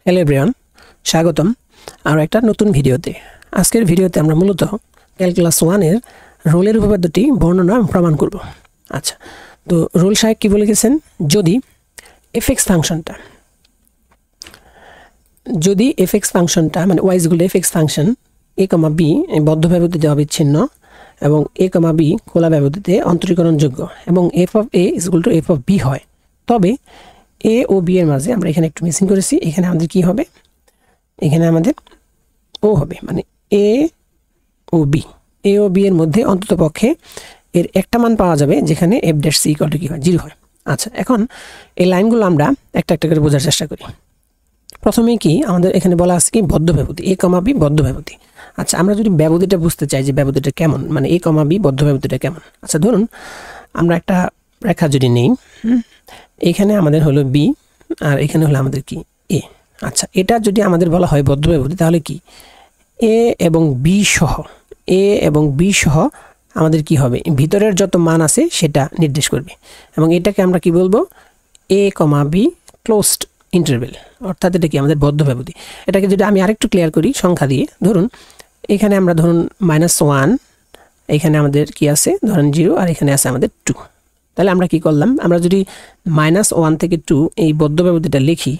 Hello everyone, স্বাগতম আর একটা নতুন ভিডিওতে। আজকের ভিডিওতে আমরা মূলত ক্যালকুলাস 1 এর রোলের উপপাদ্যটি বর্ণনা প্রমাণ করব। আচ্ছা, তো রোল সাহেব কি বলে গেছেন, যদি এফএক্স ফাংশনটা মানে y = FX function a, b বদ্ধ ব্যবধিতে অবিচ্ছিন্ন এবং a, b খোলা ব্যবধিতে অন্তরীকরণযোগ্য এবং f(a) = f(b) হয়, তবে a ও b এর মাঝে আমরা এখানে একটু মিসিং করেছি। এখানে আমাদের কি হবে, এখানে আমাদের ও হবে, মানে a ও b এর মধ্যে অন্ততপক্ষে এর একটা মান পাওয়া যাবে যেখানে f' = কি হয়, 0 হয়। আচ্ছা, এখন এই লাইনগুলো আমরা একটা একটা করে বোঝার চেষ্টা করি। প্রথমে কি আমাদের এখানে বলা আছে কি বদ্ধ ব্যবধি a, b বদ্ধ ব্যবধি। আচ্ছা, আমরা যদি ব্যবধিটা বুঝতে চাই যে ব্যবধিটা কেমন, মানে a, b বদ্ধ ব্যবধিটা কেমন। আচ্ছা, ধরুন আমরা একটা রেখা যদি নেই, এখানে আমাদের হলো b আর এখানে হলো আমাদের কি a। আচ্ছা, এটা যদি আমাদের বলা হয় বদ্ধ ব্যবধি, তাহলে কি a এবং b সহ আমাদের কি হবে, ভিতরের যত মান আছে সেটা নির্দেশ করবে এবং এটাকে আমরা কি বলবো, a, b ক্লোজড ইন্টারভেল, অর্থাৎ এটা কি আমাদের বদ্ধ ব্যবধি। এটাকে যদি আমি আরেকটু ক্লিয়ার করি সংখ্যা দিয়ে, ধরুন এখানে আমরা ধরুন -1, এখানে আমাদের কি আছে ধরুন 0 আর এখানে আছে আমাদের 2। তাহলে আমরা কি করলাম, আমরা যদি -1 থেকে 2 এই বদ্ধ ব্যবধিটা লিখি,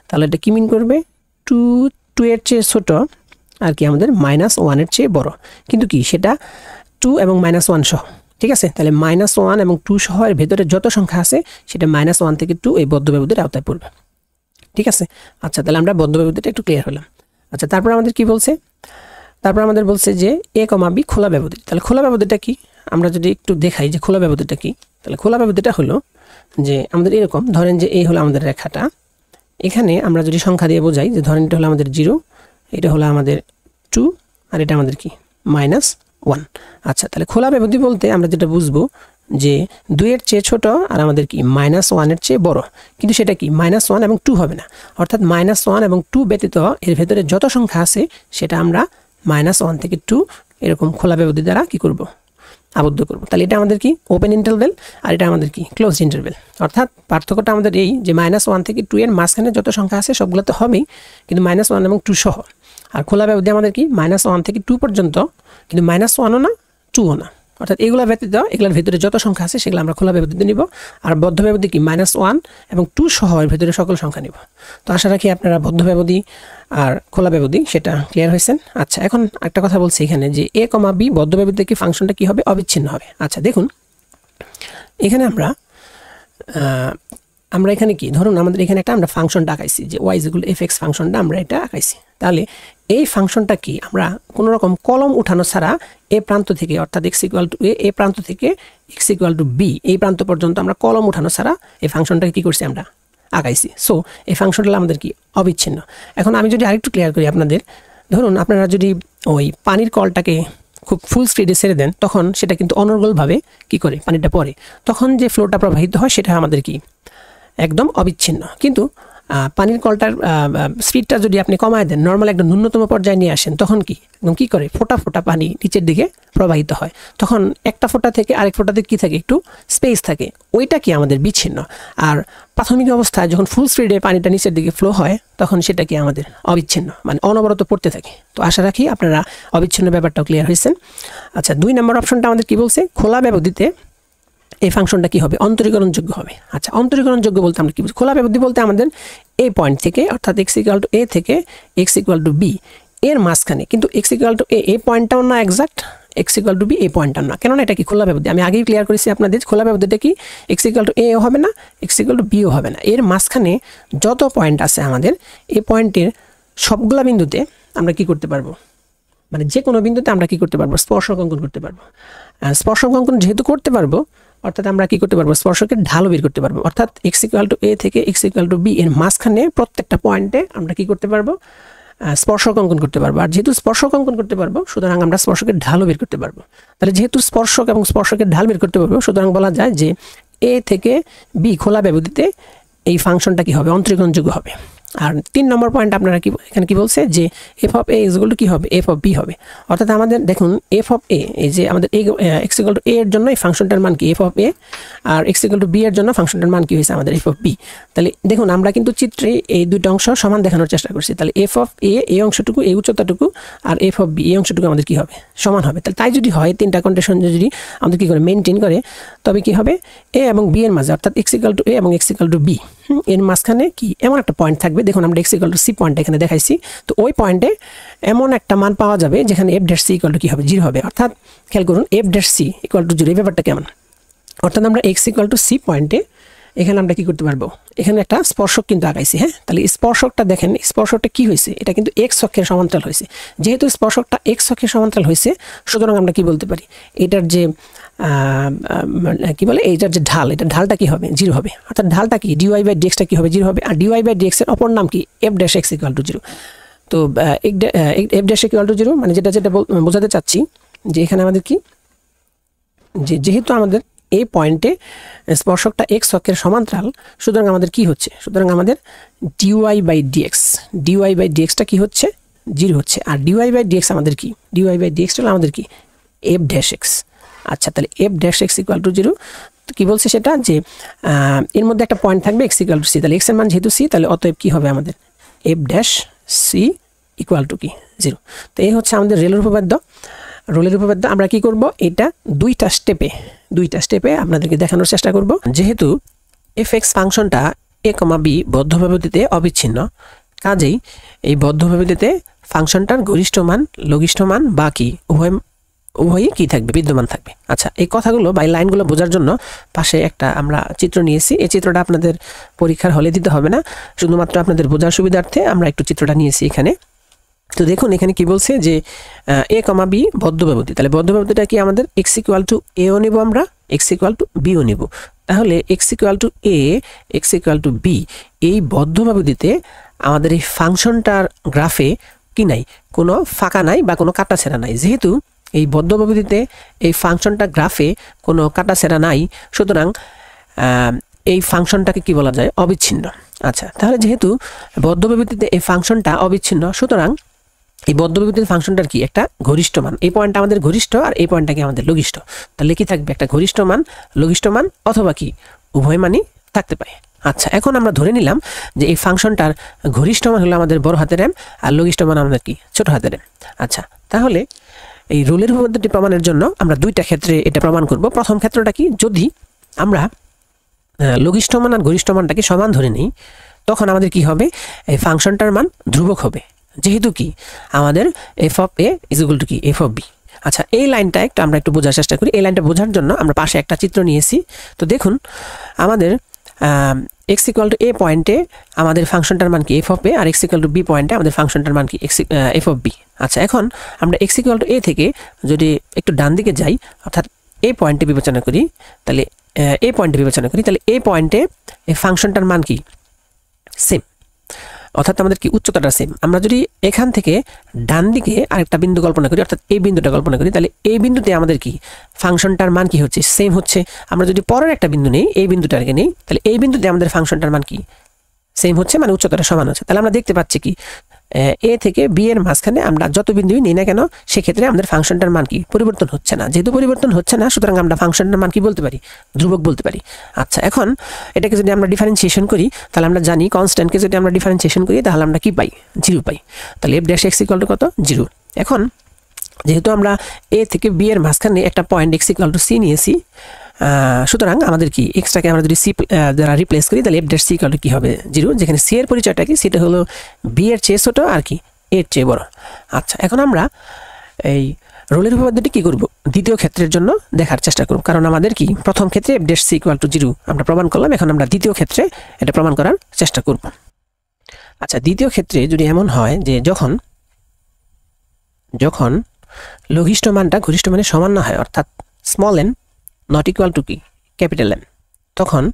তাহলে এটা কি মিন করবে, 2 এর চেয়ে ছোট আর কি আমাদের -1 এর চেয়ে বড়, কিন্তু কি সেটা 2 এবং -1 সহ, ঠিক আছে। তাহলে -1 এবং 2 সহ এর ভেতরে যত সংখ্যা আছে সেটা -1 থেকে 2 এই বদ্ধ ব্যবধির আওতায় পড়বে, ঠিক আছে। আচ্ছা, তাহলে আমরা বদ্ধ ব্যবধিটা একটু ক্লিয়ার হলাম। আচ্ছা, তারপর আমাদের কি বলছে, যে a, b খোলা ব্যবধি। তাহলে খোলা ব্যবধিটা কি, আমরা যদি একটু দেখাই যে খোলা ব্যবধিটা কি, তাহলে খোলা ব্যবধিটা হলো যে আমাদের এরকম, ধরেন যে এই হলো আমাদের রেখাটা, এখানে আমরা যদি সংখ্যা দিয়ে বোঝাই যে ধরেন এটা হলো আমাদের 0, এটা হলো আমাদের 2 আর এটা আমাদের কি -1। আচ্ছা, তাহলে খোলা ব্যবধি বলতে আমরা যেটা বুঝবো যে 2 এর চেয়ে ছোট আর আমাদের কি -1 এর চেয়ে বড়, কিন্তু সেটা কি -1 এবং 2 হবে না, অর্থাৎ -1 এবং 2 ব্যতীত এর ভেতরে যত সংখ্যা আছে সেটা আমরা -1 থেকে 2 এরকম খোলা ব্যবধি দ্বারা কি করব, আবদ্ধ করব। তাহলে এটা আমাদের কি ওপেন ইন্টারভেল আর এটা আমাদের কি ক্লোজড ইন্টারভেল, অর্থাৎ পার্থক্যটা আমাদের এই যে -1 থেকে 2 এর মাঝখানে যত সংখ্যা আছে সবগুলো তো হবেই, কিন্তু -1 এবং 2 সহ। আর খোলা ব্যবধি আমাদের কি -1 থেকে 2 পর্যন্ত, কিন্তু -1ও না 2ও না, অর্থাৎ এগুলো ব্যতীত এগুলোর ভিতরে যত সংখ্যা আছে সেগুলো আমরা খোলা ব্যবধিতে নিব, আর বদ্ধ ব্যবধি কি -1 এবং 2 সহ এর ভিতরে সকল সংখ্যা নিব। তো আশা রাখি আপনারা বদ্ধ ব্যবধি আর খোলা ব্যবধি সেটা ক্লিয়ার হয়েছেন। আচ্ছা, এখন একটা কথা বলছি এখানে যে a, b বদ্ধ ব্যবধিতে কি ফাংশনটা কি হবে, অবিচ্ছিন্ন হবে। আচ্ছা, দেখুন এখানে আমরা এখানে কি ধরুন আমাদের এখানে একটা আমরা ফাংশনটা আঁকাইছি যে y = fx ফাংশনটা আমরা এটা আঁকাইছি। তাহলে এই ফাংশনটা কি আমরা কোনো রকম কলম উঠানো ছাড়া a প্রান্ত থেকে, অর্থাৎ x = a প্রান্ত থেকে x = b এই প্রান্ত পর্যন্ত আমরা কলম উঠানো ছাড়া এই ফাংশনটাকে কি করছি, আমরা আঁকাইছি। সো এই ফাংশনটা আমাদের কি অবিচ্ছিন্ন। এখন আমি যদি আরেকটু ক্লিয়ার করি আপনাদের, ধরুন আপনারা যদি ওই পানির কলটাকে খুব ফুল স্পিডে ছেড়ে দেন, তখন সেটা কিন্তু অনর্গলভাবে কি করে পানিটা পড়ে, তখন যে ফ্লোটা প্রবাহিত হয় সেটা আমাদের কি একদম অবিচ্ছিন্ন। কিন্তু পানির কলটার স্পিডটা যদি আপনি কমায় দেন, নর্মাল একটা ন্যূনতম পর্যায়ে নিয়ে আসেন, তখন কি একদম কি করে ফোঁটা ফোঁটা পানি নিচের দিকে প্রবাহিত হয়, তখন একটা ফোঁটা থেকে আরেক ফোঁটাতে কি থাকে, একটু স্পেস থাকে, ওইটা কি আমাদের বিচ্ছিন্ন। আর প্রাথমিক অবস্থায় যখন ফুল স্পিডে পানিটা নিচের দিকে ফ্লো হয় তখন সেটা কি আমাদের অবিচ্ছিন্ন, মানে অনবরত পড়তে থাকে। তো আশা রাখি আপনারা অবিচ্ছিন্ন ব্যাপারটাও ক্লিয়ার হয়েছেন। আচ্ছা, 2 নম্বর অপশনটা আমাদের কি বলছে, খোলা ব্যবধিতে এই ফাংশনটা কি হবে, অন্তরীকরণযোগ্য হবে। আচ্ছা, অন্তরীকরণযোগ্য বলতে আমরা কি বুঝি, খোলা ব্যবধি বলতে আমাদের এই পয়েন্ট থেকে, অর্থাৎ x = a থেকে x = b এর মাঝখানে, কিন্তু x = a এই পয়েন্টটাও না এক্সাক্ট, x = b এই পয়েন্টটাও না, কেননা এটা কি খোলা ব্যবধি। আমি আগেই ক্লিয়ার করেছি আপনাদের, খোলা ব্যবধিটা কি x = a ও হবে না, x = b ও হবে না, এর মাঝখানে যত পয়েন্ট আছে আমাদের এই পয়েন্টের সবগুলা বিন্দুতে আমরা কি করতে পারবো, মানে যে কোনো বিন্দুতে আমরা কি করতে পারবো, স্পর্শক অঙ্কন করতে পারবো। স্পর্শক অঙ্কন যেহেতু করতে পারবো, অর্থাৎ আমরা কি করতে পারবো, স্পর্শকের ঢালও বের করতে পারবো, অর্থাৎ x = a থেকে x = b এর মাঝখানে প্রত্যেকটা পয়েন্টে আমরা কি করতে পারবো, স্পর্শক অঙ্কন করতে পারবো। আর যেহেতু স্পর্শক অঙ্কন করতে পারবো, সুতরাং আমরা স্পর্শকের ঢালও বের করতে পারবো। তাহলে যেহেতু স্পর্শক এবং স্পর্শকের ঢাল বের করতে পারবো, সুতরাং বলা যায় যে a থেকে b খোলা ব্যবধিতে এই ফাংশনটা কি হবে, অন্তরীকরণযোগ্য হবে। আর 3 নম্বর পয়েন্ট আপনারা কি এখানে কি বলছে যে F of A equal to কি হবে এফ অফ বি হবে অর্থাৎ আমাদের দেখুন এফ অফ এ এই যে আমাদের এক্স ইকুয়াল টু এ এর জন্য এই ফাংশনটার মান কি এফ অফ এ আর এক্স ইকুয়াল টু বি এর জন্য ফাংশনটার মান কি হয়েছে আমাদের এফ অফ বি তাহলে দেখুন আমরা কিন্তু চিত্রে এই দুটো অংশ সমান দেখানোর চেষ্টা করছি তাহলে এফ অফ এ এই অংশটুকু এই উচ্চতাটুকু আর এফ অফ বি এই অংশটুকু আমাদের কি হবে সমান হবে তাহলে তাই যদি হয় তিনটা কন্ডিশন যদি আমাদের কি করে মেইনটেইন করে তবে কি হবে এ এবং বি এর মাঝে অর্থাৎ এক্স ইকুয়াল টু এ এবং এক্স ইকুয়াল টু বি এর মাঝখানে কি এমন একটা পয়েন্ট থাকবে দেখুন আমরা X equal to C point এখানে দেখাইছি তো ওই পয়েন্টে এমন একটা মান পাওয়া যাবে যেখানে F dash C equal to কি হবে 0 হবে অর্থাৎ খেয়াল করুন F dash C equal to 0 এই ব্যাপারটা কেমন অর্থাৎ আমরা এক্স ইকুয়াল টু সি পয়েন্টে এখানে আমরা কি করতে পারবো এখানে একটা স্পর্শক কিন্তু আঁকাইছি হ্যাঁ তাহলে স্পর্শকটা দেখেন স্পর্শকটা কি হয়েছে এটা কিন্তু এক্স অক্ষের সমান্তরাল হয়েছে যেহেতু স্পর্শকটা এক্স অক্ষের সমান্তরাল হয়েছে সুতরাং আমরা কি বলতে পারি এটার যে কি বলে এইটার যে ঢাল এটা ঢালটা কি হবে 0 হবে অর্থাৎ ঢালটা কি ডিওয়াই বাই ডিএক্সটা কি হবে 0 হবে আর ডিওয়াই বাই ডিএক্স এর অপর নাম কি F dash x equal to 0 তো এফ ড্যাশ ইকুয়াল টু 0 মানে যেটা বোঝাতে চাচ্ছি যে এখানে আমাদের কি যেহেতু আমাদের এই পয়েন্টে স্পর্শকটা এক্স অক্ষের সমান্তরাল সুতরাং আমাদের কি হচ্ছে সুতরাং আমাদের ডিওয়াই বাই ডিএক্সটা কি হচ্ছে 0 হচ্ছে আর ডিওয়াই বাই ডিএক্স আমাদের কি ডিওয়াই বাই ডিএক্স হলো আমাদের কি এফ ড্যাশ এক্স আচ্ছা তাহলে F dash x equal to 0 তো কী বলছে সেটা যে এর মধ্যে একটা পয়েন্ট থাকবে এক্স ইকুয়াল টু সি তাহলে এক্সের মান যেহেতু সি তাহলে অতএব কী হবে আমাদের F dash C equal to কি 0 তো এই হচ্ছে আমাদের রোলের উপপাদ্য আমরা কি করব এটা দুইটা স্টেপে আপনাদেরকে দেখানোর চেষ্টা করব যেহেতু এফ এক্স ফাংশনটা এ কমা বি বদ্ধ ব্যবধিতে অবিচ্ছিন্ন কাজেই এই বদ্ধ ব্যবধিতে ফাংশনটার গরিষ্ঠ মান লঘিষ্ঠ মান বা কি উভয়ই কি থাকবে বিদ্যমান থাকবে আচ্ছা এই কথাগুলো বা এই লাইনগুলো বোঝার জন্য পাশে একটা আমরা চিত্র নিয়েছি এই চিত্রটা আপনাদের পরীক্ষার হলে দিতে হবে না শুধুমাত্র আপনাদের বোঝার সুবিধার্থে আমরা একটু চিত্রটা নিয়েছি এখানে তো দেখুন এখানে কি বলছে যে এ কমা বি বদ্ধ ব্যবধি তাহলে বদ্ধ ব্যবধিটা কি আমাদের এক্স ইকুয়াল টু এও নিব আমরা এক্স ইকুয়াল টু বিও নিব তাহলে X equal to A X equal to B এই বদ্ধ ব্যবধিতে আমাদের এই ফাংশনটার গ্রাফে কি নাই কোনো ফাঁকা নাই বা কোনো কাটাছেঁড়া নাই যেহেতু এই বদ্ধ ব্যবধিতে এই ফাংশনটা গ্রাফে কোনো কাটাছেঁড়া নাই সুতরাং এই ফাংশনটাকে কি বলা যায় অবিচ্ছিন্ন আচ্ছা তাহলে যেহেতু বদ্ধ ব্যবধিতে এই ফাংশনটা অবিচ্ছিন্ন সুতরাং এই বদ্ধ ব্যবধিত ফাংশনটার কি একটা ঘনিষ্ঠ মান এই পয়েন্টটা আমাদের ঘনিষ্ঠ আর এই পয়েন্টটা কি আমাদের লঘিষ্ঠ তাহলে কি থাকবে একটা ঘনিষ্ঠ মান লঘিষ্ঠ মান অথবা কি উভয় মানই থাকতে পারে আচ্ছা এখন আমরা ধরে নিলাম যে এই ফাংশনটার ঘনিষ্ঠ মান হলো আমাদের বড় হাতের এম আর লঘিষ্ঠ মান আমাদের কি ছোট হাতের এম আচ্ছা তাহলে এই রোলের উপপাদ্যটি প্রমাণের জন্য আমরা দুইটা ক্ষেত্রে এটা প্রমাণ করব প্রথম ক্ষেত্রটা কি যদি আমরা লঘিষ্ঠ মান আর গরিষ্ঠ মানটাকে সমান ধরে নিই তখন আমাদের কি হবে এই ফাংশনটার মান ধ্রুবক হবে যেহেতু কি আমাদের F of A is equal to কি এফ অফ বি আচ্ছা এই লাইনটা আমরা একটু বোঝার চেষ্টা করি এই লাইনটা বোঝার জন্য আমরা পাশে একটা চিত্র নিয়েছি তো দেখুন আমাদের এক্স ইকুয়াল টু এ পয়েন্টে আমাদের ফাংশনটার মান কি এফ অফ এ আর এক্স ইকুয়াল টু বি পয়েন্টে আমাদের ফাংশনটার মান কি এফ অফ বি আচ্ছা এখন আমরা এক্স ইকুয়াল টু এ থেকে যদি একটু ডান দিকে যাই অর্থাৎ এই পয়েন্টে বিবেচনা করি তাহলে এই পয়েন্টে এই ফাংশনটার মান কি সেম অর্থাৎ আমাদের কি উচ্চতাটা সেম আমরা যদি এখান থেকে ডান দিকে আরেকটা বিন্দু কল্পনা করি অর্থাৎ এই বিন্দুটা কল্পনা করি তাহলে এই বিন্দুতে আমাদের কি ফাংশনটার মান কি হচ্ছে সেম হচ্ছে আমরা যদি পরের একটা বিন্দু নেই এই বিন্দুটাকে নেই তাহলে এই বিন্দুতে আমাদের ফাংশনটার মান কি সেম হচ্ছে মানে উচ্চতাটা সমান হচ্ছে তাহলে আমরা দেখতে পাচ্ছি কি এ থেকে বি এর মাঝখানে আমরা যত বিন্দুই নিই না কেন সেক্ষেত্রে আমাদের ফাংশনটার মান কি পরিবর্তন হচ্ছে না যেহেতু পরিবর্তন হচ্ছে না সুতরাং আমরা ফাংশনটার মান কি বলতে পারি ধ্রুবক বলতে পারি আচ্ছা এখন এটাকে যদি আমরা ডিফারেন্সিয়েশন করি তাহলে আমরা জানি কনস্ট্যান্টকে যদি আমরা ডিফারেন্সিয়েশন করি তাহলে আমরা কি পাই 0 পাই তাহলে F dash x equal to কত 0 এখন যেহেতু আমরা এ থেকে বি এর মাঝখানে একটা point X equal to C নিয়েছি সুতরাং আমাদের কি এক্সটাকে আমরা যদি সি দ্বারা রিপ্লেস করি তাহলে F dash C equal to কি হবে 0 যেখানে সি এর পরিচয়টা কি সেটা হলো বি এর চেয়ে ছোট আর কি এর চেয়ে বড় আচ্ছা এখন আমরা এই রোলের উপপাদ্যটি কি করব দ্বিতীয় ক্ষেত্রের জন্য দেখার চেষ্টা করব কারণ আমাদের কি প্রথম ক্ষেত্রে F dash C equal to 0 আমরা প্রমাণ করলাম এখন আমরা দ্বিতীয় ক্ষেত্রে এটা প্রমাণ করার চেষ্টা করব আচ্ছা দ্বিতীয় ক্ষেত্রে যদি এমন হয় যে যখন লঘিষ্ঠ মানটা গরিষ্ঠ মানের সমান না হয় অর্থাৎ small N not equal to কি ক্যাপিটাল এম তখন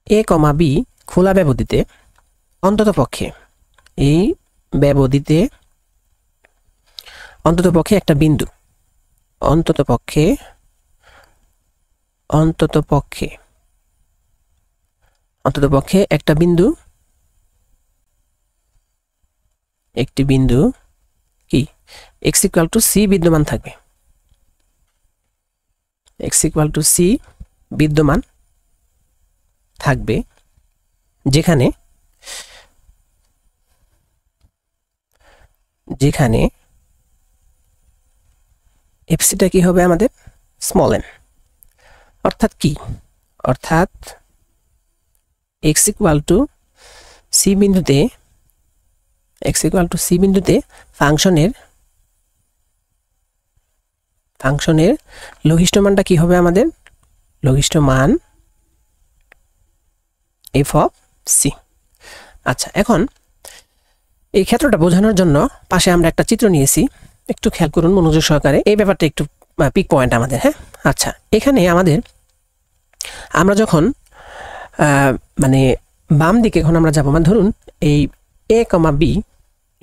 এ কমা বি খোলা ব্যবধিতে অন্ততপক্ষে এই ব্যবধিতে অন্ততপক্ষে একটা বিন্দু অন্ততপক্ষে একটি বিন্দু কি x ইকুয়াল টু c বিদ্যমান থাকবে, x ইকুয়াল টু c বিদ্যমান থাকবে, যেখানে fcটা কি হবে আমাদের স্মল n। অর্থাৎ কি, অর্থাৎ x ইকুয়াল টু c বিন্দুতে ফাংশনের লঘিষ্ঠ মানটা কি হবে আমাদের, লঘিষ্ঠ মান f অফ c। আচ্ছা, এখন এই ক্ষেত্রটা বোঝানোর জন্য পাশে আমরা একটা চিত্র নিয়েছি, একটু খেয়াল করুন মনোযোগ সহকারে, এই ব্যাপারটা একটু পিক পয়েন্ট আমাদের। হ্যাঁ, আচ্ছা, এখানে আমরা যখন মানে বাম দিকে এখন আমরা যাবো, মানে ধরুন এই a, b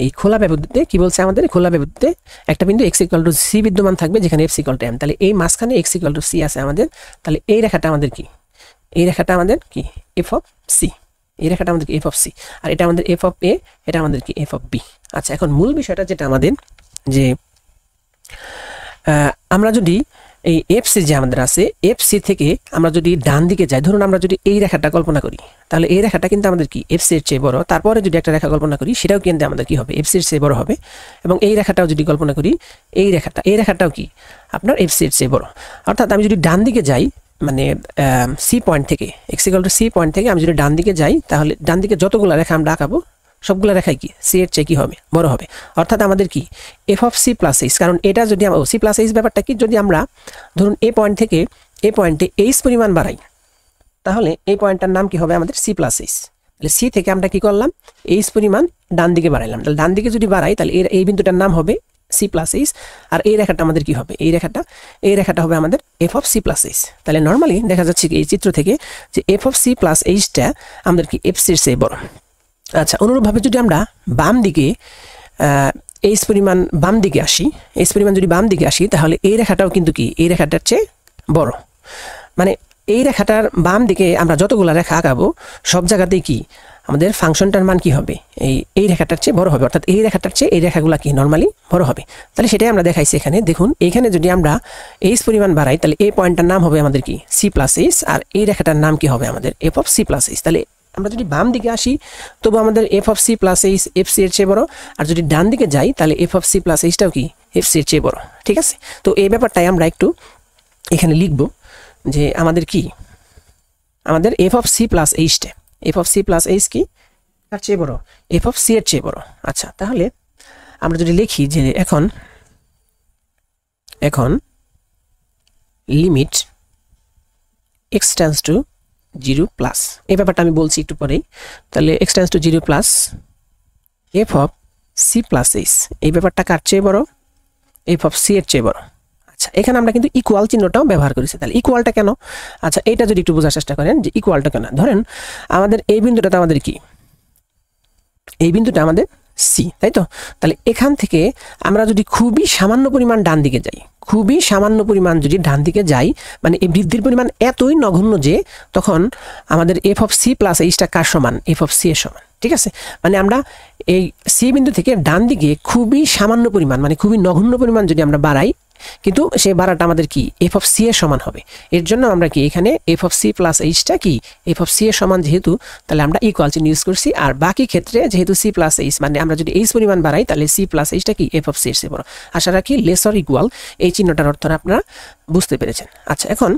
এই খোলা ব্যবধিতে কি বলছে আমাদের, খোলা ব্যবধিতে একটা বিন্দু x ইকুয়াল টু c বিদ্যমান থাকবে, যেখানে f ইকুয়াল টু m। তাহলে এই মাঝখানে x ইকুয়াল টু c আছে আমাদের, তাহলে এই রেখাটা আমাদের কি, এই রেখাটা আমাদের কি f অফ c, এই রেখাটা আমাদের কি f অফ c, আর এটা আমাদের f অফ a, এটা আমাদের কি f অফ b। আচ্ছা, এখন মূল বিষয়টা যেটা আমাদের, যে আমরা যদি এই fc যে আমাদের আছে, fc থেকে আমরা যদি ডান দিকে যাই, ধরুন আমরা যদি এই রেখাটা কল্পনা করি, তাহলে এই রেখাটা কিন্তু আমাদের কি fc এর চেয়ে বড়। তারপরে যদি একটা রেখা কল্পনা করি, সেটাও কিন্তু আমাদের কি হবে, fc এর চেয়ে বড় হবে। এবং এই রেখাটাও যদি কল্পনা করি, এই রেখাটাও কি আপনার fc এর চেয়ে বড়। অর্থাৎ আমি যদি ডান দিকে যাই, মানে c পয়েন্ট থেকে, x equal to c point থেকে আমি যদি ডান দিকে যাই, তাহলে ডান দিকে যতগুলো রেখা আমরা আঁকাবো সবগুলো রেখাই কি c এর চেয়ে কি হবে, বড় হবে। অর্থাৎ আমাদের কি f of c plus h, কারণ এটা যদি আমরা c প্লাস h ব্যাপারটা কি, যদি আমরা ধরুন a পয়েন্ট থেকে a পয়েন্টে h পরিমাণ বাড়াই, তাহলে এই পয়েন্টটার নাম কি হবে আমাদের c প্লাস h। তাহলে c থেকে আমরা কি করলাম, h পরিমাণ ডান দিকে বাড়াইলাম। তাহলে ডান দিকে যদি বাড়াই, তাহলে এই বিন্দুটার নাম হবে c প্লাস h, আর এই রেখাটা আমাদের কি হবে, এই রেখাটা হবে আমাদের f of c plus h। তাহলে নর্মালি দেখা যাচ্ছে কি এই চিত্র থেকে যে f অফ c প্লাস hটা আমাদের কি f এর চেয়ে বড়। আচ্ছা, অনুরূপভাবে যদি আমরা বাম দিকে h পরিমাণ বাম দিকে আসি, h পরিমাণ যদি বাম দিকে আসি, তাহলে এই রেখাটাও কিন্তু কি এই রেখাটার চেয়ে বড়। মানে এই রেখাটার বাম দিকে আমরা যতগুলো রেখা আঁকাবো সব জায়গাতেই কি আমাদের ফাংশনটার মান কি হবে, এই রেখাটার চেয়ে বড় হবে। অর্থাৎ এই রেখাটার চেয়ে এই রেখাগুলো কি নর্মালি বড় হবে। তাহলে সেটাই আমরা দেখাইছি এখানে। দেখুন, এখানে যদি আমরা h পরিমাণ বাড়াই, তাহলে এই পয়েন্টটার নাম হবে আমাদের কি c প্লাস h, আর এই রেখাটার নাম কি হবে আমাদের f of c plus h। তাহলে আমরা যদি বাম দিকে আসি, তবু আমাদের f of c plus h fc এর চেয়ে বড়, আর যদি ডান দিকে যাই, তাহলে f অফ c প্লাস hটাও কি fc এর চেয়ে বড়। ঠিক আছে, তো এই ব্যাপারটাই আমরা একটু এখানে লিখব, যে আমাদের কি, আমাদের f অফ c প্লাস hটা, f of c plus h কি তার চেয়ে বড়, f অফ c এর চেয়ে বড়। আচ্ছা, তাহলে আমরা যদি লিখি যে এখন limit x tends to 0 plus, এই ব্যাপারটা আমি বলছি একটু পরেই। তাহলে x tends to 0 plus f of c plus h, এই ব্যাপারটা কার চেয়ে বড়, f অফ c এর চেয়ে বড়। আচ্ছা, এখানে আমরা কিন্তু ইকুয়াল চিহ্নটাও ব্যবহার করেছি। তাহলে ইকুয়ালটা কেন, আচ্ছা এটা যদি একটু বোঝার চেষ্টা করেন যে ইকুয়ালটা কেন। ধরেন আমাদের এই বিন্দুটা আমাদের কি, এই বিন্দুটা আমাদের c, তাই তো। তাহলে এখান থেকে আমরা যদি খুবই সামান্য পরিমাণ ডান দিকে যাই, খুবই সামান্য পরিমাণ যদি ডান দিকে যাই, মানে এই বৃদ্ধির পরিমাণ এতই নগণ্য যে তখন আমাদের f অফ c প্লাস hটা কার সমান, f অফ c এর সমান। ঠিক আছে, মানে আমরা এই c বিন্দু থেকে ডান দিকে খুবই সামান্য পরিমাণ, মানে খুবই নগণ্য পরিমাণ যদি আমরা বাড়াই, কিন্তু সেই বাড়াটা আমাদের কি f অফ c এর সমান হবে। এর জন্য আমরা কি এখানে f অফ c প্লাস hটা কি f অফ c এর সমান যেহেতু, তাহলে আমরা ইকুয়াল চিহ্ন ইউজ করছি। আর বাকি ক্ষেত্রে যেহেতু c প্লাস h, মানে আমরা যদি h পরিমাণ বাড়াই, তাহলে c প্লাস hটা কি f অফ c এর চেয়ে বড়। আশা রাখি লেস অর ইকুয়াল এই চিহ্নটার অর্থ আপনারা বুঝতে পেরেছেন। আচ্ছা, এখন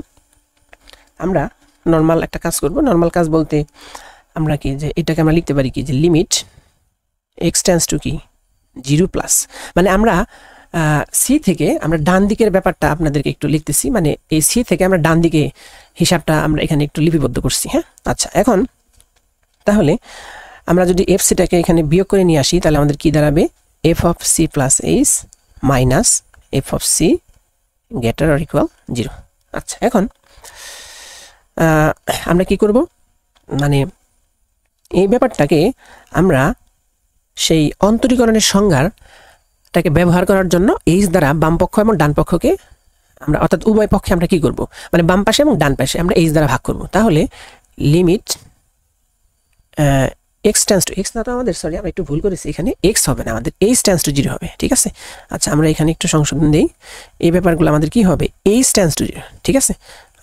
আমরা নরমাল একটা কাজ করব। নরমাল কাজ বলতে আমরা কি, যে এটাকে আমরা লিখতে পারি কি, যে লিমিট x টেন্ডস টু কি 0 প্লাস, মানে আমরা সি থেকে আমরা ডান দিকের ব্যাপারটা আপনাদেরকে একটু লিখতেছি, মানে এই সি থেকে আমরা ডান দিকে হিসাবটা আমরা এখানে একটু লিপিবদ্ধ করছি। হ্যাঁ, আচ্ছা, এখন তাহলে আমরা যদি এফ সিটাকে এখানে বিয়োগ করে নিয়ে আসি, তাহলে আমাদের কি দাঁড়াবে, F of C plus H minus F of C greater or equal 0। আচ্ছা, এখন আমরা কি করব, মানে এই ব্যাপারটাকে আমরা সেই অন্তরীকরণের সংজ্ঞাটাকে ব্যবহার করার জন্য এইচ দ্বারা বাম পক্ষ এবং ডান পক্ষকে আমরা, অর্থাৎ উভয় পক্ষে আমরা কি করব, মানে বাম পাশে এবং ডান পাশে আমরা এইচ দ্বারা ভাগ করব। তাহলে limit x tends to x না তো আমাদের সরি আমরা একটু ভুল করেছি এখানে x হবে না আমাদের h টেন্ডস টু 0 হবে ঠিক আছে আচ্ছা আমরা এখানে একটু সংশোধন দেই এই ব্যাপারগুলো আমাদের কি হবে h টেন্ডস টু 0 ঠিক আছে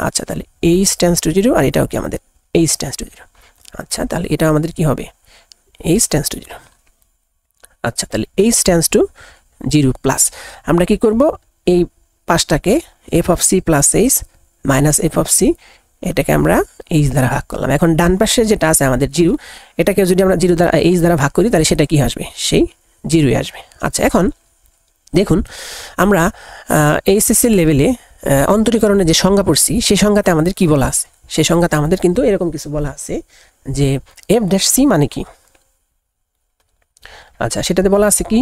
আচ্ছা তাহলে h টেন্ডস টু 0 আর এটাও কি আমাদের h টেন্ডস টু 0 আচ্ছা তাহলে এটা আমাদের কি হবে h টেন্ডস টু 0 আচ্ছা তাহলে h টেন্ডস টু 0 প্লাস আমরা কি করব এই পাঁচটাকে f of c plus h minus f of c এটাকে আমরা h দ্বারা ভাগ করলাম এখন ডান পাশে যেটা আছে আমাদের 0 এটাকে যদি আমরা 0 দ্বারা h দ্বারা ভাগ করি তাহলে সেটা কি আসবে সেই 0ই আসবে আচ্ছা এখন দেখুন আমরা এইচএসসি লেভেলে অন্তরীকরণে যে সংজ্ঞা পড়ছি সেই সংজ্ঞাতে আমাদের কি বলা আছে সেই সংজ্ঞাতে আমাদের কিন্তু এরকম কিছু বলা আছে যে f ড্যাশ c মানে কি আচ্ছা সেটাতে বলা আছে কি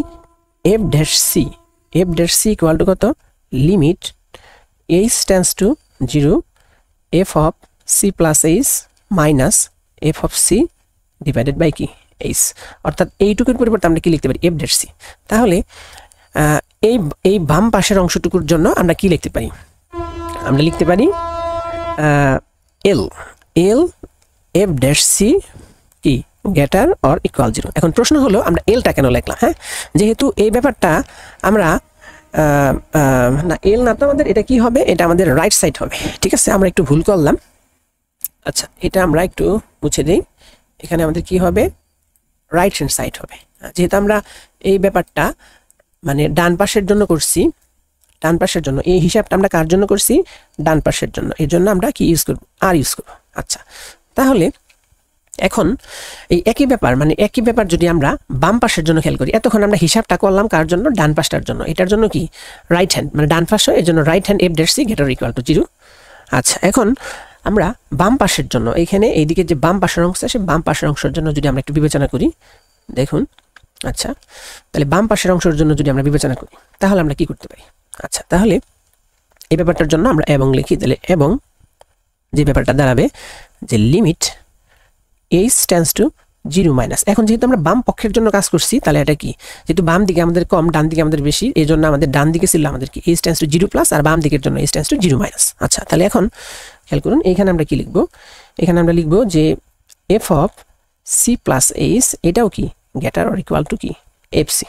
f dash c equal to কত limit h tends to 0 f of c plus h minus f of c divided by কি h অর্থাৎ এইটুকুর পরিবর্তে আমরা কি লিখতে পারি f ড্যাশ c তাহলে এই বাম পাশের অংশটুকুর জন্য আমরা কি লিখতে পারি আমরা লিখতে পারি l f ড্যাশ c কি গ্রেটার অর ইকুয়াল 0 এখন প্রশ্ন হলো আমরা এলটা কেন লিখলাম হ্যাঁ যেহেতু এই ব্যাপারটা আমরা না এল না তো আমাদের এটা কি হবে এটা আমাদের রাইট সাইড হবে ঠিক আছে আমরা একটু ভুল করলাম আচ্ছা এটা আমরা একটু মুছে দেই এখানে আমাদের কি হবে রাইট হ্যান্ড সাইড হবে যেহেতু আমরা এই ব্যাপারটা মানে ডান পাশের জন্য করছি ডান পাশের জন্য এই হিসাবটা আমরা কার জন্য করছি ডান পাশের জন্য এর জন্য আমরা কি ইউজ করব আর ইউজ করব আচ্ছা তাহলে এখন এই একই ব্যাপার যদি আমরা বাম পাশের জন্য খেয়াল করি এতক্ষণ আমরা হিসাবটা করলাম কার জন্য ডান পাশটার জন্য এটার জন্য কি রাইট হ্যান্ড মানে ডান পাশ এর জন্য right hand f dash c greater equal to 0 আচ্ছা এখন আমরা বাম পাশের জন্য এখানে এইদিকে যে বাম পাশের অংশ আছে বাম পাশের অংশের জন্য যদি আমরা একটু বিবেচনা করি দেখুন আচ্ছা তাহলে বাম পাশের অংশের জন্য যদি আমরা বিবেচনা করি তাহলে আমরা কি করতে পারি আচ্ছা তাহলে এই ব্যাপারটার জন্য আমরা এবং লিখি তাহলে এবং যে ব্যাপারটা দাঁড়াবে যে limit h tends to 0 minus এখন যেহেতু আমরা বাম পক্ষের জন্য কাজ করছি তাহলে এটা কি যেহেতু বাম দিকে আমাদের কম ডান দিকে আমাদের বেশি এই জন্য আমাদের ডান দিকে ছিল আমাদের কি h টেন্ডস টু 0 প্লাস আর বাম দিকের জন্য h টেন্ডস টু 0 মাইনাস আচ্ছা তাহলে এখন খেয়াল করুন এখানে আমরা কি লিখব এখানে আমরা লিখব যে f of c plus h এটাও কি গ্রেটার অর ইকুয়াল টু কি fc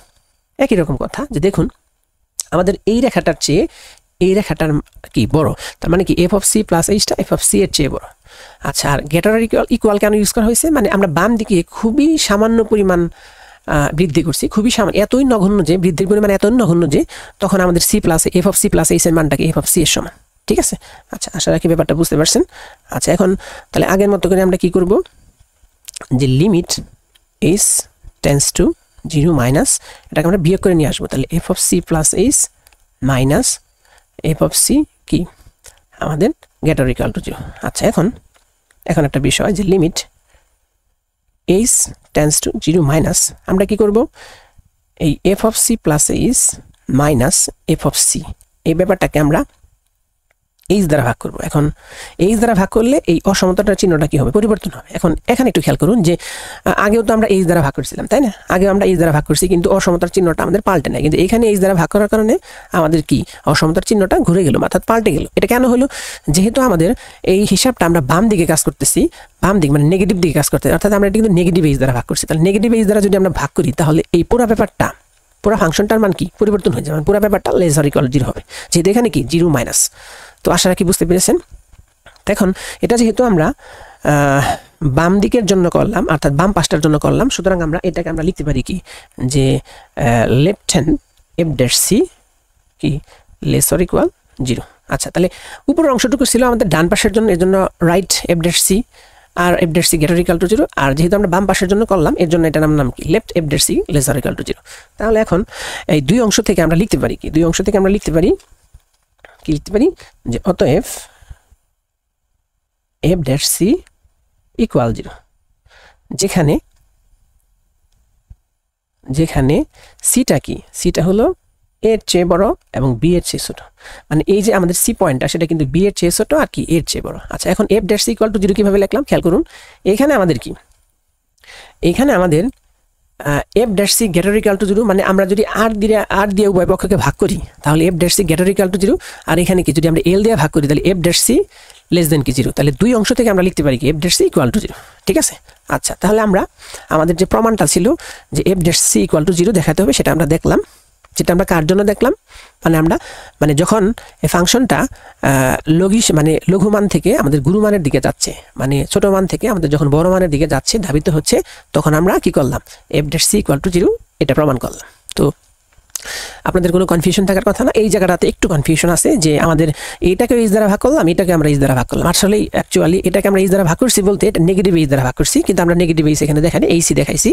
একই রকম কথা যে দেখুন আমাদের এই রেখাটার চেয়ে এই রেখাটার কি বড় তার মানে কি f of c plus h টা f অফ c এর চেয়ে বড় আচ্ছা আর গ্রেটার ইকুয়াল কেন ইউজ করা হয়েছে মানে আমরা বাম দিকে খুবই সামান্য পরিমাণ বৃদ্ধি করছি খুবই সামান্য এতই নগণ্য যে বৃদ্ধির পরিমাণ এতই নগণ্য যে তখন আমাদের c plus f of c plus h এর মানটাকে f অফ c এর সমান ঠিক আছে আচ্ছা আশা রাখি ব্যাপারটা বুঝতে পারছেন আচ্ছা এখন তাহলে আগের মতো করে আমরা কি করব যে limit h tends to 0 minus এটাকে আমরা বিয়োগ করে নিয়ে আসবো তাহলে f of c plus h minus f of c কি আমাদের গ্রেটার ইকুয়াল টু 0 আচ্ছা এখন একটা বিষয় যে limit h tends to 0 minus আমরা কি করব এই f of c plus h minus f of c এই ব্যাপারটাকে আমরা h দ্বারা ভাগ করব এখন h দ্বারা ভাগ করলে এই অসমতাটার চিহ্নটা কি হবে পরিবর্তন হবে এখন এখানে একটু খেয়াল করুন যে আগেও তো আমরা h দ্বারা ভাগ করেছিলাম তাই না আগে আমরা h দ্বারা ভাগ করছি কিন্তু অসমতার চিহ্নটা আমাদের পাল্টে নাই কিন্তু এখানে h দ্বারা ভাগ করার কারণে আমাদের কি অসমতার চিহ্নটা ঘুরে গেল অর্থাৎ পাল্টে গেল এটা কেন হলো যেহেতু আমাদের এই হিসাবটা আমরা বাম দিকে কাজ করতেছি বাম দিক মানে নেগেটিভ দিকে কাজ করতে অর্থাৎ আমরা এটা কিন্তু নেগেটিভ h দ্বারা ভাগ করছি তাহলে নেগেটিভ h দ্বারা যদি আমরা ভাগ করি তাহলে এই পুরো ব্যাপারটা পুরো ফাংশনটার মান কি পরিবর্তন হয়ে যাবে পুরো ব্যাপারটা লেস অর ইকুয়াল 0 হবে যেহেতু এখানে কি 0 মাইনাস তো আশা রাখি বুঝতে পেরেছেন এখন এটা যেহেতু আমরা বাম দিকের জন্য করলাম অর্থাৎ বাম পাশটার জন্য করলাম সুতরাং আমরা এটাকে আমরা লিখতে পারি কি যে left hand f dash c কি লেস অর ইকুয়াল 0 আচ্ছা তাহলে উপরের অংশটুকু ছিল আমাদের ডান পাশের জন্য এর জন্য রাইট f ড্যাশ c আর f dash c greater equal to 0 আর যেহেতু আমরা বাম পাশের জন্য করলাম এর জন্য এটার নাম কি left f dash c less or equal to 0 তাহলে এখন এই দুই অংশ থেকে আমরা লিখতে পারি কি দুই অংশ থেকে আমরা লিখতে পারি যে অতএব f ড্যাশ c ইকুয়াল 0 যেখানে সিটা কি সিটা হলো এর চেয়ে বড় এবং বি এর চেয়ে ছোট মানে এই যে আমাদের সি পয়েন্টটা সেটা কিন্তু বি এর চেয়ে ছোট আর কি এর চেয়ে বড় আচ্ছা এখন f dash c equal to 0 কিভাবে লিখলাম খেয়াল করুন এখানে আমাদের কি f dash c greater equal to 0 মানে আমরা যদি r দিয়ে উভয় পক্ষকে ভাগ করি তাহলে f dash c greater equal to 0 আর এখানে কি যদি আমরা l দিয়ে ভাগ করি তাহলে f dash c less than কি 0 তাহলে দুই অংশ থেকে আমরা লিখতে পারি কি f dash c equal to 0 ঠিক আছে আচ্ছা, তাহলে আমরা আমাদের যে প্রমাণটা ছিল যে F dash C equal to 0 দেখাতে হবে, সেটা আমরা দেখলাম। যেটা আমরা কার জন্য দেখলাম, আমরা যখন এই ফাংশনটা লঘু মান থেকে আমাদের গুরু মানের দিকে যাচ্ছে, ছোট মান থেকে আমাদের যখন বড় মানের দিকে যাচ্ছে, ধাবিত হচ্ছে, তখন আমরা কি করলাম, F dash C equal to 0 এটা প্রমাণ করলাম। তো আপনাদের কোনো কনফিউশন থাকার কথা না। এই জায়গাটাতে একটু কনফিউশন আছে যে আমাদের এইটাকে এইচ দ্বারা ভাগ করলাম, এটাকে আমরা এইচ দ্বারা ভাগ করলাম। আসলে অ্যাকচুয়ালি এটাকে আমরা এইচ দ্বারা ভাগ করছি বলতে এটা নেগেটিভ এইচ দ্বারা ভাগ করছি, কিন্তু আমরা নেগেটিভ এইচ এখানে দেখাই এইচি দেখাইছি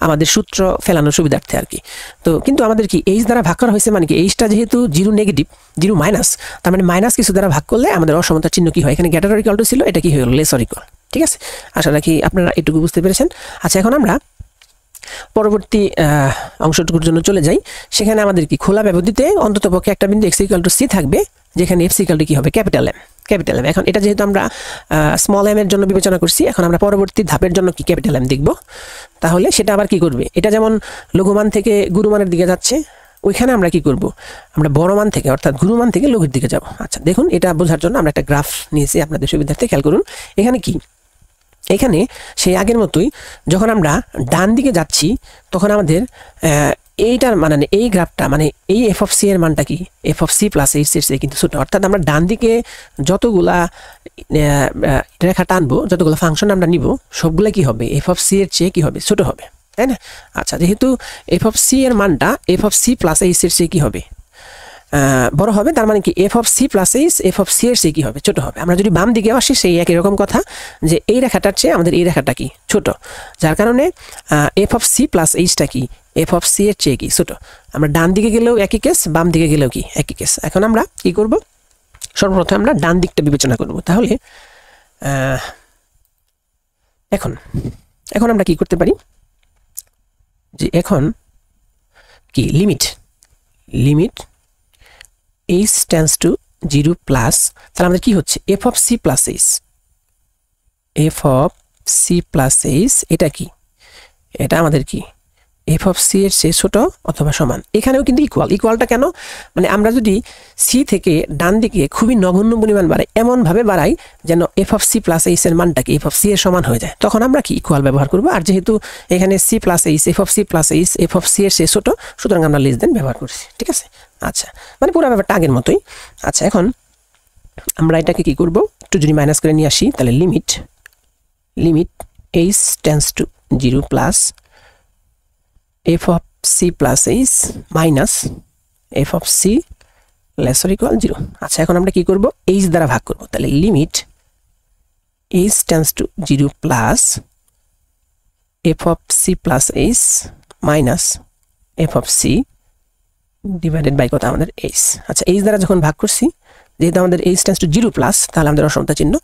আমাদের সূত্র ফেলানোর সুবিধার্থে আর কি। তো কিন্তু আমাদের কি এইচ দ্বারা ভাগ করা হয়েছে, কি এইচটা যেহেতু 0 নেগেটিভ 0 মাইনাস, তার মাইনাস কিছু দ্বারা ভাগ করলে আমাদের অসমতার চিহ্ন কি হয়, এখানে গ্রেটার অর ইকুয়াল টু ছিল, এটা কি হয়ে গেল লেস অর ইকুয়াল। ঠিক আছে, আশা রাখি আপনারা এটুকু বুঝতে পেরেছেন। আচ্ছা, এখন আমরা পরবর্তী অংশটুকুর জন্য চলে যাই। সেখানে আমাদের কি খোলা ব্যবধিতে অন্ততপক্ষে একটা বিন্দু x = c থাকবে, যেখানে f = কি হবে, ক্যাপিটাল এম। এখন এটা যেহেতু আমরা স্মল এম এর জন্য বিবেচনা করছি, এখন আমরা পরবর্তী ধাপের জন্য কি ক্যাপিটাল এম দেখব। তাহলে সেটা আবার কি করবে, এটা যেমন লঘুমান থেকে গুরুমানের দিকে যাচ্ছে, ওইখানে আমরা কি করব, আমরা বড় মান থেকে অর্থাৎ গুরুমান থেকে লঘুর দিকে যাব। আচ্ছা, দেখুন এটা বোঝার জন্য আমরা একটা গ্রাফ নিয়েছি আপনাদের সুবিধার্থে। খেয়াল করুন এখানে কি, এখানে সেই আগের মতোই যখন আমরা ডান দিকে যাচ্ছি, তখন আমাদের এইটার এই গ্রাফটা এই এফ অফ সি এর মানটা কি, F of C plus H এর কিন্তু ছোট। অর্থাৎ আমরা ডান দিকে যতগুলা রেখা টানবো, যতগুলো ফাংশন আমরা নিব, সবগুলা কি হবে, এফ অফ সি এর চেয়ে কি হবে, ছোট হবে, তাই না? আচ্ছা, যেহেতু এফ অফ সি এর মানটা F of C plus H এর চেয়ে কি হবে, বড় হবে, তার কি F of C plus H F of C এর চেয়ে কি হবে, ছোট হবে। আমরা যদি বাম দিকে আসি, সেই একই রকম কথা, যে এই রেখাটার চেয়ে আমাদের এই রেখাটা কি ছোট, যার কারণে এফ অফ সি প্লাস এইচটা কি এফ অফ সি এর চেয়ে কি ছোট। আমরা ডান দিকে গেলেও একই কেস, বাম দিকে গেলেও কি একই কেস। এখন আমরা কি করব, সর্বপ্রথম আমরা ডান দিকটা বিবেচনা করব। তাহলে এখন আমরা কি করতে পারি, যে এখন কি limit h tends to 0 plus, তাহলে আমাদের কি হচ্ছে, F of C plus H, এটা কি, এটা আমাদের কি এফ অফ সি এর চেয়ে ছোট অথবা সমান। এখানেও কিন্তু ইকুয়ালটা কেন, আমরা যদি সি থেকে ডান দিকে খুবই নগণ্য পরিমাণ বাড়াই, এমনভাবে বাড়াই যেন F of C plus H এর মানটাকে এফ অফ সি এর সমান হয়ে যায়, তখন আমরা কি ইকুয়াল ব্যবহার করব। আর যেহেতু এখানে C plus H, F of C plus H F of C এর চেয়ে ছোট, সুতরাং আমরা লেস দেন ব্যবহার করছি। ঠিক আছে, আচ্ছা, পুরো ব্যাপারটা আগের মতোই। আচ্ছা, এখন আমরা এটাকে কি করব, একটু যদি মাইনাস করে নিয়ে আসি, তাহলে limit h tends to 0 plus F of C plus H minus F of C less or equal 0। আচ্ছা, এখন আমরা কি করব, এইচ দ্বারা ভাগ করব। তাহলে limit h tends to 0 plus F of C plus H minus F of C divided by কত, আমাদের এইচ। আচ্ছা, এইচ দ্বারা যখন ভাগ করছি, যেহেতু আমাদের h tends to 0 প্লাস, তাহলে আমাদের অসমতা চিহ্ন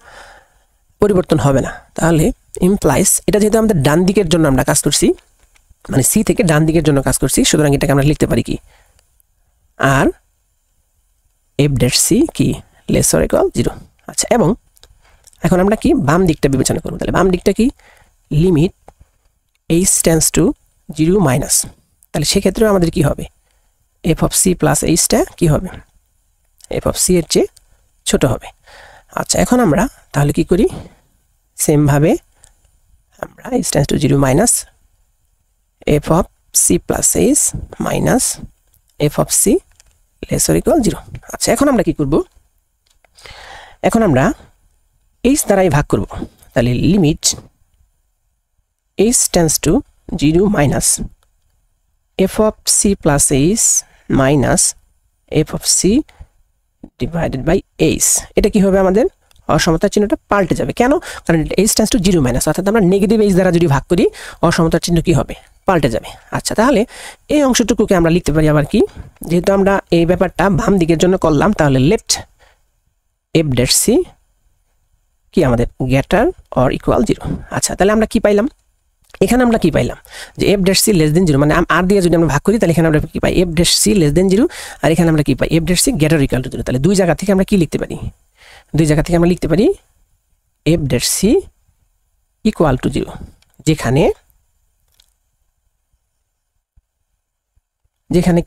পরিবর্তন হবে না। তাহলে ইমপ্লাইজ, এটা যেহেতু আমাদের ডান দিকের জন্য আমরা কাজ করছি, সি থেকে ডান দিকের জন্য কাজ করছি, সুতরাং এটাকে আমরা লিখতে পারি কি, আর এফ ড্যাশ সি কি লেস অর ইকুয়াল 0। আচ্ছা, এবং এখন আমরা কি বাম দিকটা বিবেচনা করব। তাহলে বাম দিকটা কি, limit h tends to 0 minus, তাহলে সেক্ষেত্রেও আমাদের কি হবে, এফ অফ সি প্লাস এইচটা কি হবে, এফ অফ সি এর চেয়ে ছোট হবে। আচ্ছা, এখন আমরা তাহলে কি করি, সেমভাবে আমরা h tends to 0 minus F of C plus H minus F of C less or equal 0। আচ্ছা, এখন আমরা কি করব, এখন আমরা এইচ দ্বারাই ভাগ করব। তাহলে limit h tends to 0 minus F of C plus H minus F of C divided by H. এটা কি হবে, আমাদের অসমতার চিহ্নটা পাল্টে যাবে। কেন, কারণ h tends to 0 মাইনাস, অর্থাৎ আমরা নেগেটিভ এইচ দ্বারা যদি ভাগ করি, অসমতার চিহ্ন কি হবে, পাল্টে যাবে। আচ্ছা, তাহলে এই অংশটুকুকে আমরা লিখতে পারি আবার কি, যেহেতু আমরা এই ব্যাপারটা বাম দিকের জন্য করলাম, তাহলে লেফট এফ ড্যাশ সি কি আমাদের গ্রেটার অর ইকুয়াল 0। আচ্ছা, তাহলে আমরা কি পাইলাম, এখানে আমরা কি পাইলাম, যে F dash C less than 0, আর দিয়ে যদি আমরা ভাগ করি, তাহলে এখানে আমরা কি পাই, F dash C less than 0, আর এখানে আমরা কি পাই, F dash C greater equal to 0। তাহলে দুই জায়গা থেকে আমরা কি লিখতে পারি, আমরা লিখতে পারি F dash C equal to 0, যেখানে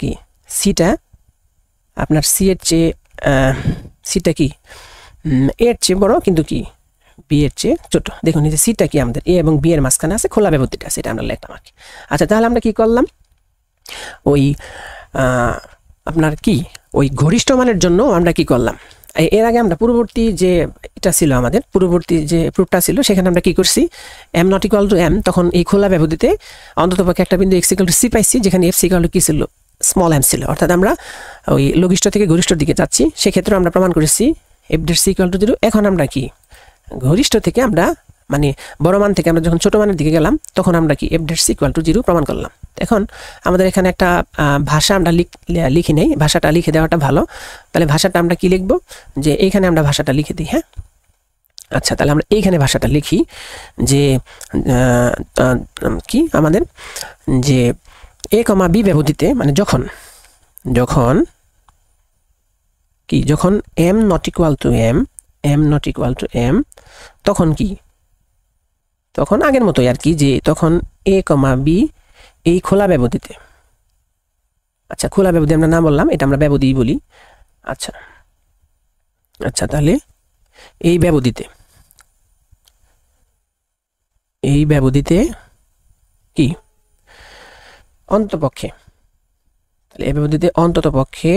কি সিটা আপনার সি এর চেয়ে সিটা কি এর চেয়ে বড়, কিন্তু কি বি এর চেয়ে ছোট। দেখুন এই যে সিটা কি আমাদের এ এবং বি এর মাঝখানে আছে, খোলা ব্যবধিটা সেটা আমরা লিখলাম আর কি। আচ্ছা তাহলে আমরা কি করলাম, ওই আপনার কি ওই ঘনিষ্ঠ মানের জন্য আমরা কি করলাম, এর আগে আমরা পূর্ববর্তী যে এটা ছিল আমাদের পূর্ববর্তী যে প্রুফটা ছিল সেখানে আমরা কি করছি, M not equal to M, তখন এই খোলা ব্যবধিতে অন্ততপক্ষে একটা বিন্দু এক্স ইকুয়াল টু সি পাইছি, যেখানে এফ সি ইকুয়াল টু কি ছিল, স্মল এম ছিল। অর্থাৎ আমরা ওই লঘিষ্ঠ থেকে গরিষ্ঠর দিকে যাচ্ছি, সেক্ষেত্রে আমরা প্রমাণ করেছি F dash C equal to 0। এখন আমরা কি গরিষ্ঠ থেকে আমরা মানে বড় মান থেকে আমরা যখন ছোট মানের দিকে গেলাম তখন আমরা কি F dash C equal to 0 প্রমাণ করলাম। এখন আমাদের এখানে একটা ভাষা আমরা লিখি নেই, ভাষাটা লিখে দেওয়াটা ভালো। তাহলে ভাষাটা আমরা কি লিখব, যে এইখানে আমরা ভাষাটা লিখে দিই। হ্যাঁ আচ্ছা তাহলে আমরা এইখানে ভাষাটা লিখি যে কি আমাদের যে এ কমা বি ব্যবধিতে, মানে যখন কি যখন M not equal to M not equal to M, তখন কি, তখন আগের মতোই আর কি, যে তখন এ কমা বি এই খোলা ব্যবধিতে, আচ্ছা খোলা ব্যবধি আমরা না বললাম, এটা আমরা ব্যবধি বলি। আচ্ছা আচ্ছা তাহলে এই ব্যবধিতে কি অন্ততপক্ষে, তাহলে এই ব্যবধিতে অন্ততপক্ষে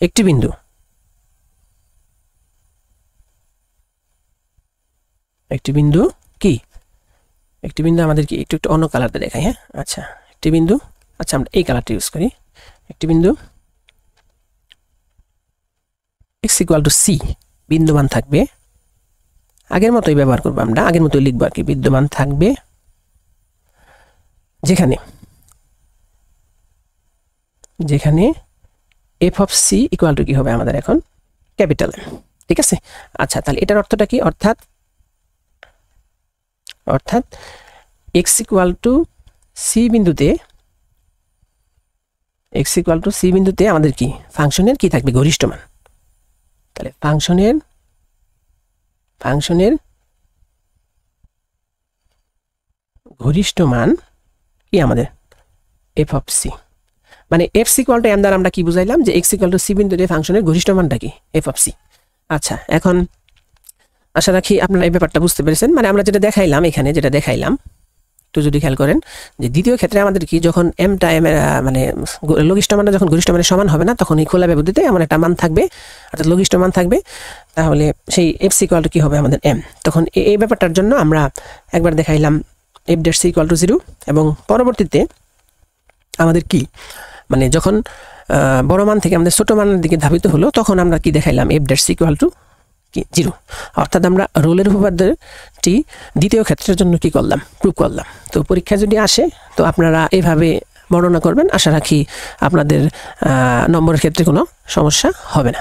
একটি বিন্দু কি, একটি বিন্দু আমাদের কি একটু অন্য কালারটা দেখাই। হ্যাঁ আচ্ছা একটি বিন্দু, আচ্ছা আমরা এই কালারটা ইউজ করি, একটি বিন্দু এক্স ইকুয়াল টু সি বিদ্যমান থাকবে, আগের মতোই ব্যবহার করবো আমরা, আগের মতোই লিখবো আর কি, বিদ্যমান থাকবে যেখানে F of C equal to কি হবে আমাদের এখন ক্যাপিটাল এম। ঠিক আছে, আচ্ছা তাহলে এটার অর্থটা কি, অর্থাৎ এক্স ইকুয়াল টু সি বিন্দুতে আমাদের কি ফাংশনের কি থাকবে, গরিষ্ঠ মান। তাহলে ফাংশনের গরিষ্ঠ মান কি আমাদের এফ অফ সি, মানে F C equal to M দ্বারা আমরা কি বুঝাইলাম, যে এক্স ইকুয়াল টু সি বিন্দুতে ফাংশনের গরিষ্ঠ মানটা কি এফ অফ সি। আচ্ছা এখন আশা রাখি আপনারা এই ব্যাপারটা বুঝতে পেরেছেন। মানে আমরা যেটা দেখাইলাম এখানে, যেটা দেখাইলাম একটু যদি খেয়াল করেন, যে দ্বিতীয় ক্ষেত্রে আমাদের কি যখন এমটা এম মানে লঘিষ্ঠ মানটা যখন গরিষ্ঠ মানের সমান হবে না, তখন এই খোলা ব্যবধিতে এমন একটা মান থাকবে, অর্থাৎ লঘিষ্ঠ মান থাকবে, তাহলে সেই এফ সি ইকুয়াল টু কি হবে আমাদের এম। তখন এই ব্যাপারটার জন্য আমরা একবার দেখাইলাম F dash C equal to 0, এবং পরবর্তীতে আমাদের কি মানে যখন বড় মান থেকে আমাদের ছোট মানের দিকে ধাবিত হলো, তখন আমরা কি দেখাইলাম F dash C equal to 0। অর্থাৎ আমরা রোলের উপপাদ্যটি দ্বিতীয় ক্ষেত্রের জন্য কি করলাম, প্রুভ করলাম। তো পরীক্ষা যদি আসে তো আপনারা এইভাবে বর্ণনা করবেন, আশা রাখি আপনাদের নম্বরের ক্ষেত্রে কোনো সমস্যা হবে না।